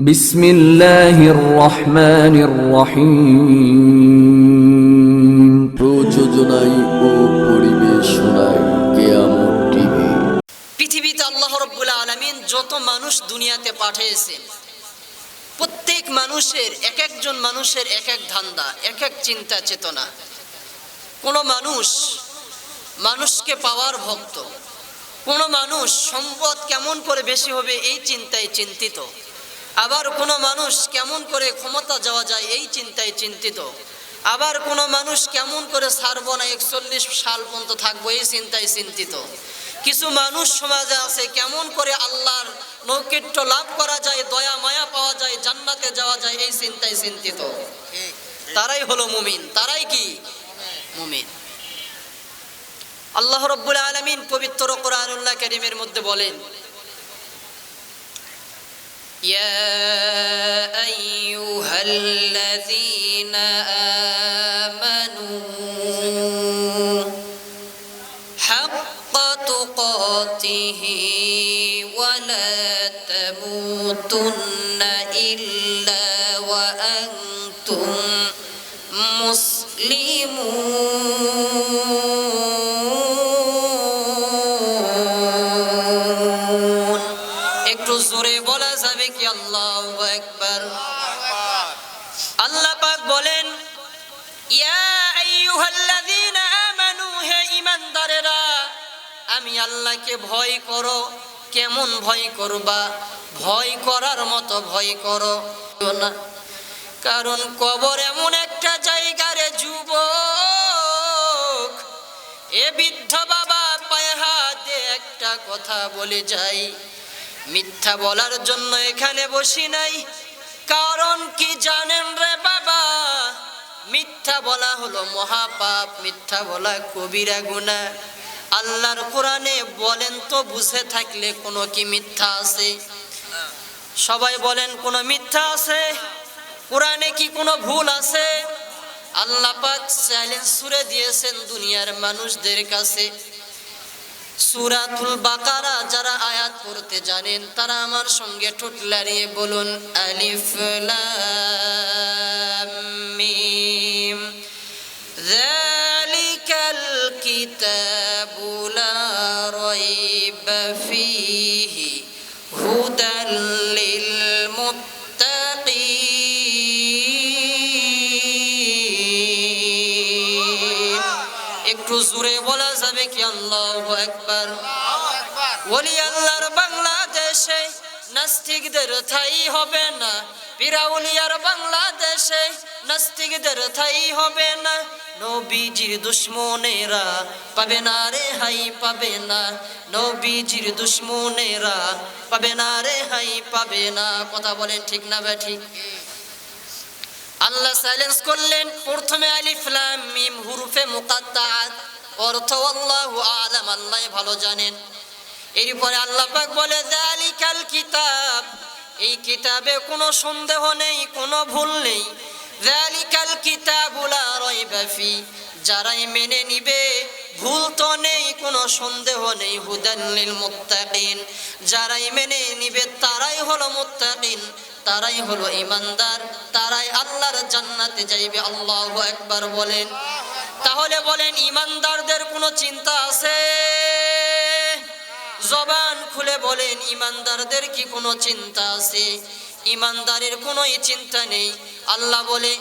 বিসমিল্লাহির রহমানির রহিম। প্রযোজনায় ও পরিবেশনায় কেয়ামত টিভি। পৃথিবীতে আল্লাহ রাব্বুল আলামিন যত মানুষ দুনিয়াতে পাঠিয়েছেন, প্রত্যেক মানুষের এক একজন মানুষের এক এক ধান্দা, এক এক চিন্তা চেতনা। কোনো মানুষ মানুষকে পাওয়ার ভক্ত, কোনো মানুষ সম্পদ কেমন করে বেশি হবে এই চিন্তায় চিন্তিত, আবার কোনো মানুষ কেমন করে ক্ষমতা যাওয়া যায় এই চিন্তায় চিন্তিত, আবার কোনো মানুষ কেমন করে ছাড়বো না 41 সাল পর্যন্ত থাকবো এই চিন্তায় চিন্তিত। কিছু মানুষ সমাজে আছে কেমন করে আল্লাহর নৈকট্য লাভ করা যায়, দয়া মায়া পাওয়া যায়, জান্নাতে যাওয়া যায় এই চিন্তায় চিন্তিত। তারাই হলো মুমিন। তারাই কি মুমিন? আল্লাহ রাব্বুল আলামিন পবিত্র কোরআনুল কারীমের মধ্যে বলেন, ইয়া আইয়ুহাল্লাযীনা আমানু হাক্কা তুকাতিহি ওয়া লা তামুতুন্না ইল্লা ওয়া আনতুম মুসলিমুন। একটু জোরে বলা যাবে কি আল্লাহু আকবার? আল্লাহ পাক বলেন, ইয়া আইয়ুহাল্লাযীনা আমানু, হে ঈমানদারেরা, আমি আল্লাহকে ভয় করো। কেমন ভয় করবা? ভয় করার মতো ভয় করো না, কারণ কবর এমন একটা জায়গা রে যুবক, এ বৃদ্ধ বাবা পায়ে হাত দিয়ে একটা কথা বলে যাই, মিথ্যা বলার জন্য এখানে বসি নাই। কারণ কি জানেন রে বাবা? মিথ্যা বলা হলো মহাপাপ, মিথ্যা বলা কবিরা গুনাহ। আল্লাহর কোরআনে বলেন তো, বুঝে থাকলে কোনো কি মিথ্যা আছে? সবাই বলেন, কোনো মিথ্যা আছে? কোরআনে কি কোনো ভুল আছে? আল্লাহ পাক চ্যালেঞ্জ ছুড়ে দিয়েছেন দুনিয়ার মানুষদের কাছে। সূরাতুল বাকারা যারা আয়াত পড়তে জানেন তারা আমার সঙ্গে ঠোঁট লাড়িয়ে বলুন, আলিফ লাম মিম, যালিকাল কিতাবু লা রাইবা ফীহি হুদাল লিল মুত্তাকিন। একটু জোরে বলা যাবে কি আল্লাহু আকবার? ওলি আল্লাহর বাংলাদেশে নাস্তিকদের ঠাঁই হবে না, পিরাউলিয়ার বাংলাদেশে নাস্তিকদের ঠাঁই হবে না। নবীজির দুশমনেরা পাবে না রে হাই, পাবে না। নবীজির দুশমনেরা পাবে না রে হাই, পাবে না। কথা বলেন ঠিক না বে ঠিক? আল্লাহ চ্যালেঞ্জ করলেন, প্রথমে আলিফ লাম মিম হুরুফে মুকাত্তাআত, অর্থ আল্লাহু আ'লাম, আল্লাহ ভালো জানেন। এরপরে আল্লাহ পাক বলে, যালিকাল কিতাব, এই কিতাবে কোনো সন্দেহ নেই, কোনো ভুল নেই। যালিকাল কিতাবু লা রাইবা ফি, যারাই মেনে নিবে ভুল তো নেই, কোনো সন্দেহ নেই। হুদাল লিল মুত্তাকিন, যারাই মেনে নিবে তারাই হলো মুত্তাকিন, তারাই হলো ঈমানদার, তারাই আল্লাহর জান্নাতে যাইবে। আল্লাহু আকবার বলেন। তাহলে বলেন, ঈমানদারদের কোনো চিন্তা আছে? জবান খুলে বলেন, ঈমানদারদের কি কোনো চিন্তা আছে? ঈমানদারের কোনো চিন্তা নেই। আল্লাহ বলে,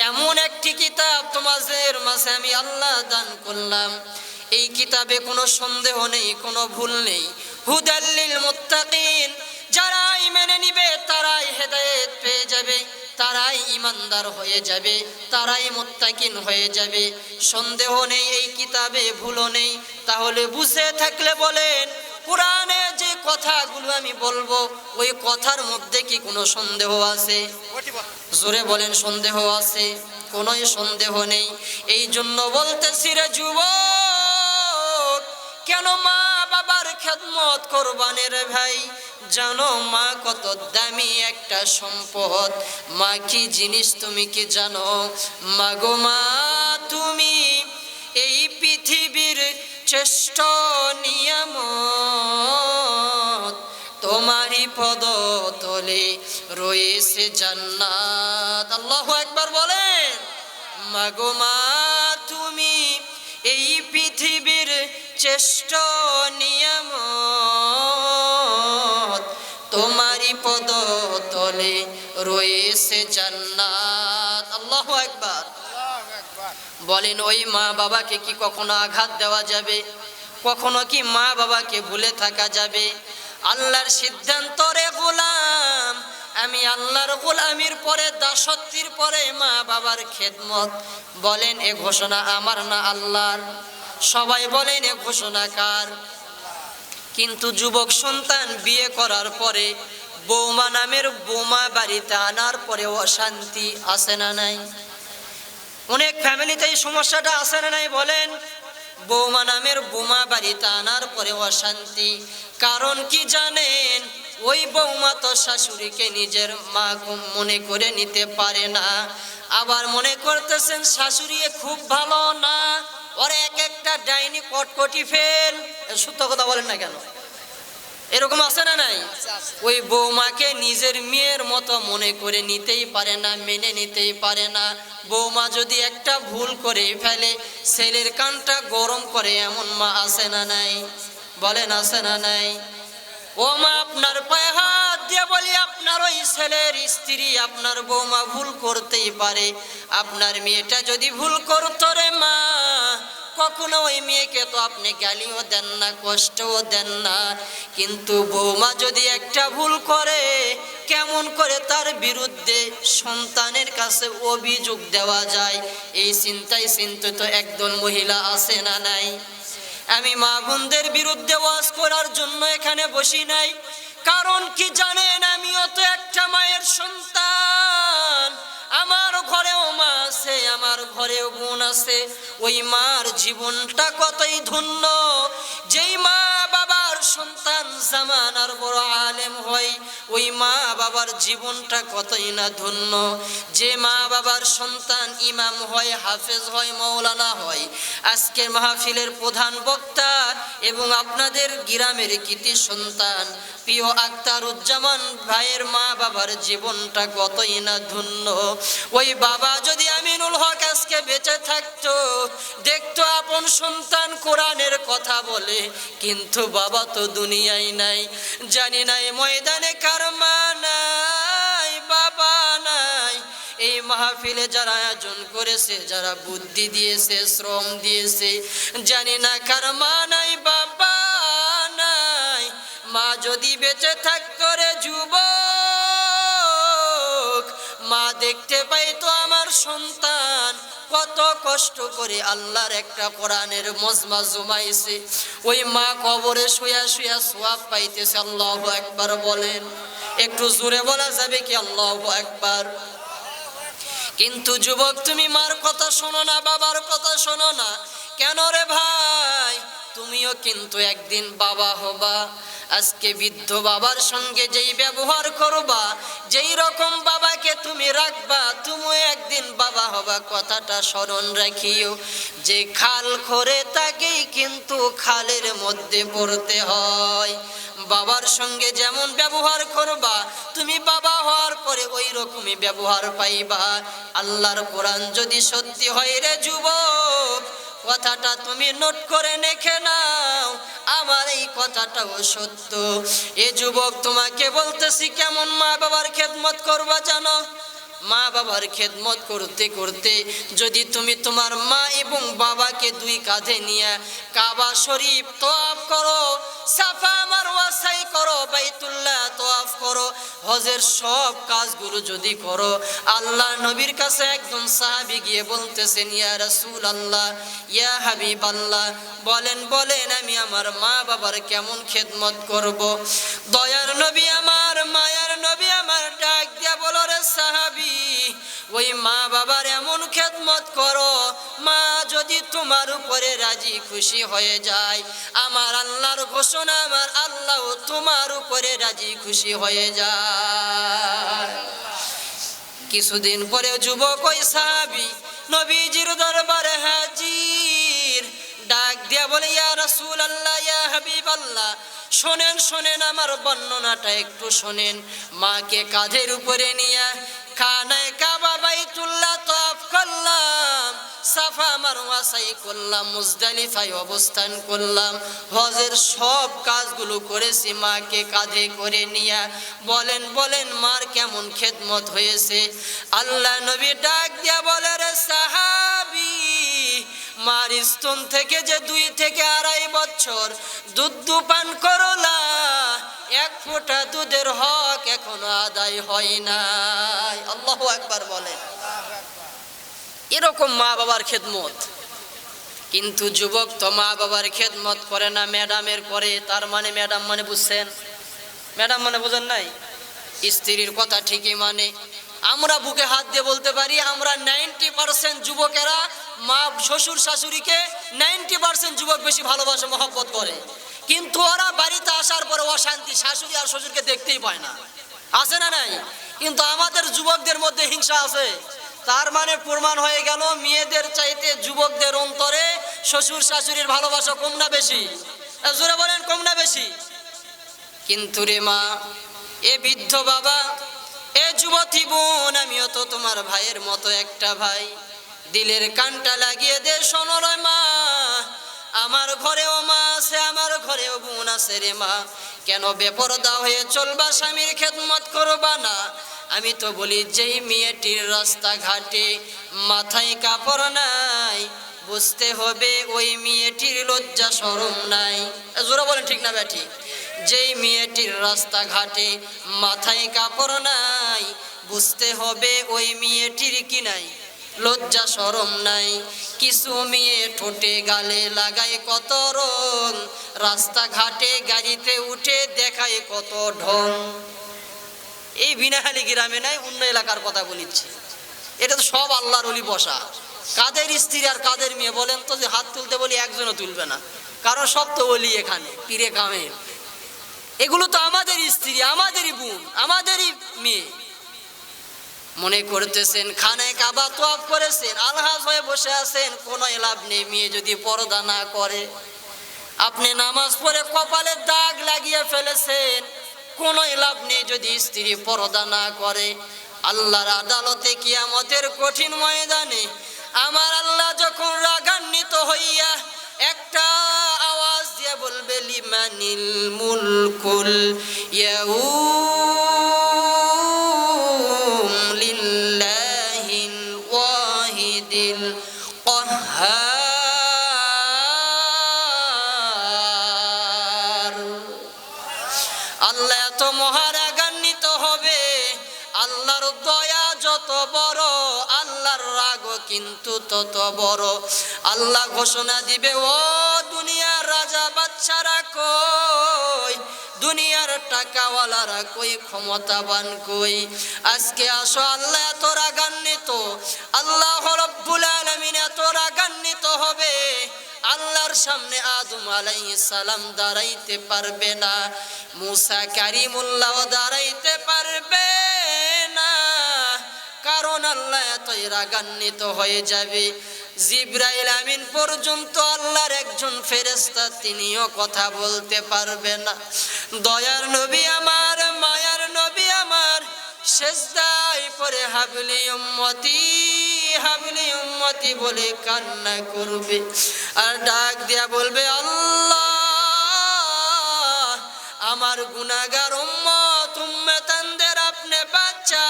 এমন একটি কিতাব তোমাদের মাঝে আমি আল্লাহ দান করলাম, এই কিতাবে কোনো সন্দেহ নেই, কোনো ভুল নেই। হুদাল লিল মুত্তাকিন, যারাই মেনে নিবে তারাই হেদায়েত পেয়ে যাবে, তারাই ঈমানদার হয়ে যাবে, তারাই মুত্তাকিন হয়ে যাবে। সন্দেহ নেই, এই কিতাবে ভুলও নেই। তাহলে বুঝে থাকলে বলেন, কোরআনে যে কথাগুলো আমি বলবো ওই কথার মধ্যে কি কোনো সন্দেহ আছে? জোরে বলেন, সন্দেহ আছে? কোনো সন্দেহ নেই। এই জন্য বলতেছি রে যুবক, কেন মা বাবার খেদমত করবানে রে ভাই? জানো মা কত দামি একটা সম্পদ? মা কি জিনিস তুমি কি জানো? মা গো মা, তুমি এই পৃথিবীর শ্রেষ্ঠ নিয়ামত, তোমারই পদতলে রয়েছে জান্নাত। আল্লাহু আকবার বলেন। মাগো মা তুমি এই পৃথিবীর শ্রেষ্ঠ নিয়ামত, তোমারই পদতলে রয়েছে জান্নাত। আল্লাহু আকবার বলেন। ওই মা বাবাকে কি কখনো আঘাত দেওয়া যাবে? কখনো কি মা বাবাকে ভুলে থাকা যাবে? আল্লাহর সিদ্ধান্ত রে গোলাম, আমি আল্লাহর গোলামির পরে, দাসত্বের পরে মা বাবার খেদমত। বলেন এ ঘোষণা আমার না আল্লাহর? সবাই বলেন এ ঘোষণা কার? কিন্তু যুবক সন্তান বিয়ে করার পরে বৌমা নামের বোমা বাড়িতে আনার পরে অশান্তি আসে না নাই? অনেক ফ্যামিলিতে এই সমস্যাটা আসে না নাই বলেন? বৌমা নামের বোমা বাড়িতে আনার পরে অশান্তি। কারণ কি জানেন? ওই বৌমা তো শাশুড়িকে নিজের মা মনে করে নিতে পারে না। আবার মনে করতেছেন শাশুড়ি খুব ভালো না, ওর এক একটা ডাইনি কটকটি ফেল। সত্য কথা বলেন না কেন? এরকম আছে না নাই? ওই বৌমাকে নিজের মেয়ের মতো মনে করে নিতেই পারে না, মেনে নিতেই পারে না। বৌমা যদি একটা ভুল করে ফেলে ছেলের কানটা গরম করে, এমন মা আছে না নাই? বলেন আছে না নাই? ও মা, আপনার পায়ে হাত দিয়ে বলি, আপনার ওই ছেলের স্ত্রী আপনার বৌমা ভুল করতেই পারে। আপনার মেয়েটা যদি ভুল করতো রে মা, কখনো ওই মেয়েকে তো আপনি গালিও দেন না, কষ্টও দেন না। কিন্তু বৌমা যদি একটা ভুল করে, কেমন করে তার বিরুদ্ধে সন্তানের কাছে অভিযোগ দেওয়া যায়, এই চিন্তায় চিন্তিত একদল মহিলা আছে না নাই? আমি মা বোনদের বিরুদ্ধে ওয়াজ করার জন্য এখানে বসি নাই। কারণ কি জানেন? আমিও তো একটা মায়ের সন্তান। আমার ঘরেও মা আছে, আমার ঘরেও বোন আছে। ওই মার জীবনটা কতই ধন্য। যেই মা বাবার সন্তান জামানার বড় আলেম হয়, ওই মা বাবার জীবনটা কতই না ধন্য। যে মা বাবার সন্তান ইমাম হয়, হাফেজ হয়, মৌলানা হয়। আজকের মাহফিলের প্রধান বক্তা এবং আপনাদের গ্রামের কৃতি সন্তান প্রিয় আক্তারুজ্জামান ভাইয়ের মা বাবার জীবনটা কতই না ধন্য। ওই বাবা যদি আমিনুল হক আজকে বেঁচে থাকতো, দেখতো আপন সন্তান কোরআনের কথা বলে, কিন্তু বাবা তো দুনিয়ায় নাই। জানি না এই ময়দানে কার মা নাই, বাবা নাই। এই মাহফিলে যারা আয়োজন করেছে, যারা বুদ্ধি দিয়েছে, শ্রম দিয়েছে, জানি না কার মা নাই, বাবা নাই। মা যদি বেঁচে থাকতো রে যুবক, মা দেখতে পাইতো আমার সন্তান কত কষ্ট করে আল্লাহর একটা কোরআনের মজমা জমাইছে। ওই মা কবরে শুয়া শুয়া সওয়াব পাইতেছে। আল্লাহু আকবার বলেন। একটু জোরে বলা যাবে কি আল্লাহু আকবার? কিন্তু যুবক তুমি মার কথা শোনো না, বাবার কথা শোনো না কেন রে ভাই? তুমিও কিন্তু একদিন বাবা হবা। আজকে বৃদ্ধ বাবার সঙ্গে যেই ব্যবহার করবা, যেই রকম বাবাকে তুমি রাখবা, তুমিও একদিন বাবা হবা। কথাটা স্মরণ রাখিও যে খাল করে তাকেই কিন্তু খালের মধ্যে পড়তে হয়। বাবার সঙ্গে যেমন ব্যবহার করবা, তুমি বাবা হওয়ার পরে ওই রকমই ব্যবহার পাইবা। আল্লাহর কোরআন যদি সত্যি হয় রে যুবক, কথাটা তুমি নোট করে রেখে নাও, আমার এই কথাটাও সত্য। এ যুবক তোমাকে বলতেছি, কেমন মা বাবার খেদমত করবা জানো? মা বাবার খেদমত করতে করতে যদি তুমি তোমার মা এবং বাবাকে দুই কাঁধে নিয়ে কাবা শরীফ তওয়াফ করো, সাফা মারওয়া সাই করো, বাইতুল্লাহ তওয়াফ করো, হজের সব কাজগুলো যদি করো, আল্লাহ নবীর কাছে একজন সাহাবী গিয়ে বলতেছেন, ইয়া রাসূলুল্লাহ, ইয়া হাবিবাল্লাহ, বলেন বলেন আমি আমার মা বাবার কেমন খেদমত করব? দয়ার নবী আমার, মায়ার নবী আমার ডাক দিয়া বলো, রে সাহাবী, ওই মা বাবার এমন খেদমত করো, মা যদি তোমার উপরে রাজি খুশি হয়ে যায়, আমার আল্লাহর ঘোষণা, আমার আল্লাহ তোমার উপরে রাজি খুশি হয়ে যায়। কিছুদিন পরে যুবক ওই সাহাবী নবীজির দরবারে হাজির। ডাক দিয়া বলে, ইয়া রাসূলুল্লাহ, ইয়া হাবিবাল্লাহ, শোনেন শোনেন, আমার বর্ণনাটা একটু শোনেন। মাকে কাঁধের উপরে নিয়ে খানায় কাবা বাইতুল্লাহ তওয়াফ করলাম, সাফা মারওয়া সাই করলাম, মুজদালিফায় অবস্থান করলাম, হজের সব কাজগুলো করেছি মাকে কাঁধে করে নিয়ে। বলেন বলেন মার কেমন খেদমত হয়েছে? আল্লাহ নবী ডাক দিয়া বলে, রে সাহাবী, মার স্তন থেকে যে 2 থেকে 2.5 বছর দুধ পান করলা, 1 ফোঁটা দুধের হক এখনো আদায় হয় নাই। আল্লাহু আকবার বলে। এরকম মা বাবার খেদমত। কিন্তু যুবক তো মা বাবার খেদমত করে না, ম্যাডামের করে। তার মানে ম্যাডাম মানে বুঝছেন? ম্যাডাম মানে বুঝেন নাই? স্ত্রীর কথা ঠিকই মানে। আমরা বুকে হাত দিয়ে বলতে পারি, আমরা 90% যুবকেরা মা শ্বশুর শাশুড়িকে 90% যুবক বেশি ভালোবাসে, মহব্বত করে। কিন্তু ওরা বাড়িতে আসার পরে অশান্তি, শাশুড়ি আর শ্বশুরকে দেখতেই পায় না। আছে না নাই? কিন্তু আমাদের যুবকদের মধ্যে হিংসা আছে। তার মানে প্রমাণ হয়ে গেল, মেয়েদের চাইতে যুবকদের অন্তরে শ্বশুর শাশুড়ির ভালোবাসা কম না বেশি? জোরে বলেন, কম না বেশি? কিন্তু রে মা, এ বৃদ্ধ বাবা, এ যুবতী বোন, আমিও তো তোমার ভাইয়ের মতো একটা ভাই। দিলের কানটা লাগিয়ে দে, শোনো রে মা, আমার ঘরেও মা আছে, আমার ঘরেও বোন আছে রে মা। কেন বেপরদা হয়ে চলবা, স্বামীর খেদমত করবা না? আমি তো বলি, যেই মেয়েটির রাস্তাঘাটে মাথায় কাপড় নাই, বুঝতে হবে ওই মেয়েটির লজ্জা শরম নাই। জোরে বলেন, ঠিক না ব্যাটি? যেই মেয়েটির রাস্তাঘাটে মাথায় কাপড় নাই, বুঝতে হবে ওই মেয়েটির কি নাই, লজ্জা শরম নাই। কিছু মেয়ে ঠোঁটে গালে লাগায় কত রং, রাস্তাঘাটে গাড়িতে উঠে দেখায় কত ঢং। এই বিনাহালি গ্রামে নাই, অন্য এলাকার কথা বলিচ্ছি। এটা তো সব আল্লাহর ওলি বসা। কাদের স্ত্রী আর কাদের মেয়ে বলেন তো? যে হাত তুলতে বলি একজনও তুলবে না, কারণ সব তো ওলি এখানে পীরে কামে। এগুলো তো আমাদের স্ত্রী, আমাদেরই বোন, আমাদেরই মেয়ে। মনে করতেছেন খানায় কাবা তওয়াফ করেছেন, আলহাজ হয়ে বসে আছেন, কোনো লাভ নেই। মেয়ে যদি পর্দা না করে, আপনি নামাজ পড়ে কপালে দাগ লাগিয়ে ফেলেছেন, কোনো লাভ নেই যদি স্ত্রী পর্দা না করে। আল্লাহর আদালতে কিয়ামতের কঠিন ময়দানে আমার আল্লাহ যখন রাগান্বিত হইয়া একটা আওয়াজ দিয়ে বলবে, লিমানিল মুলকুল ইয়াউম লিল্লাহিল ওয়াহিদিল কাহ্হার। আল্লাহ এত মহারাগান্বিত হবে, আল্লাহর দয়া যত বড়, আল্লাহর রাগও কিন্তু তত বড়। আল্লাহ ঘোষণা দিবে, ও দুনিয়ার রাজা বাদশারা কই, দুনিয়ার টাকাওয়ালারা কই, ক্ষমতাবান কই, আজকে আসো। আল্লাহ এত রাগান্বিত, আল্লাহ রাব্বুল আলামিন এত রাগান্বিত হবে, আল্লাহর সামনে আদম আলাইহিস সালাম দাঁড়াইতে পারবে না, মুসা কারিমুল্লাহ দাঁড়াইতে পারবে না। কারণ আল্লাহ এতই রাগান্বিত হয়ে যাবে, জিবরাইল আমিন পর্যন্ত আল্লাহর একজন ফেরেশতা, তিনিও কথা বলতে পারবে না। দয়ার নবী আমার, মায়ার নবী আমার, সেজদায় পড়ে হাবলি উম্মতি, হাবলি উম্মতি বলে কান্না করবে, আর ডাক দিয়া বলবে, আল্লাহ আমার গুনাহগার উম্মত, উম্মতানদের আপনি বাঁচান,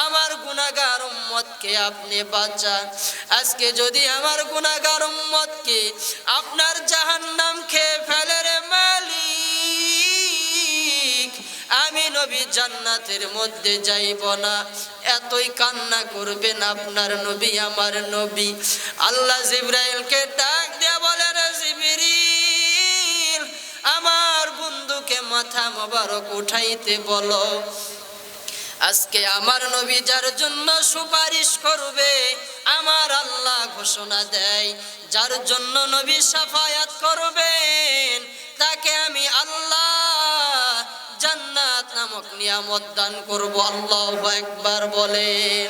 আমার গুনাহগার উম্মতকে আপনি বাঁচান। আজকে যদি আমার গুনাহগার উম্মতকে আপনার জাহান্নাম খেয়ে ফেলে রে মালিক, আমি নবী জান্নাতের মধ্যে যাইব না। এতই কান্না করবেন আপনার নবী, আমার নবী। আল্লাহ জিবরাইলকে ডাক দিয়ে বলে, রে জিবরিল, আমার বন্ধুকে মাথা মোবারক উঠাইতে বলো। আজকে আমার নবী যার জন্য সুপারিশ করবে, আমার আল্লাহ ঘোষণা দেয়, যার জন্য নবী শাফায়াত করবেন, তাকে আমি আল্লাহ জান্নাত নামক নিয়ামত দান করব। আল্লাহু আকবার বলেন।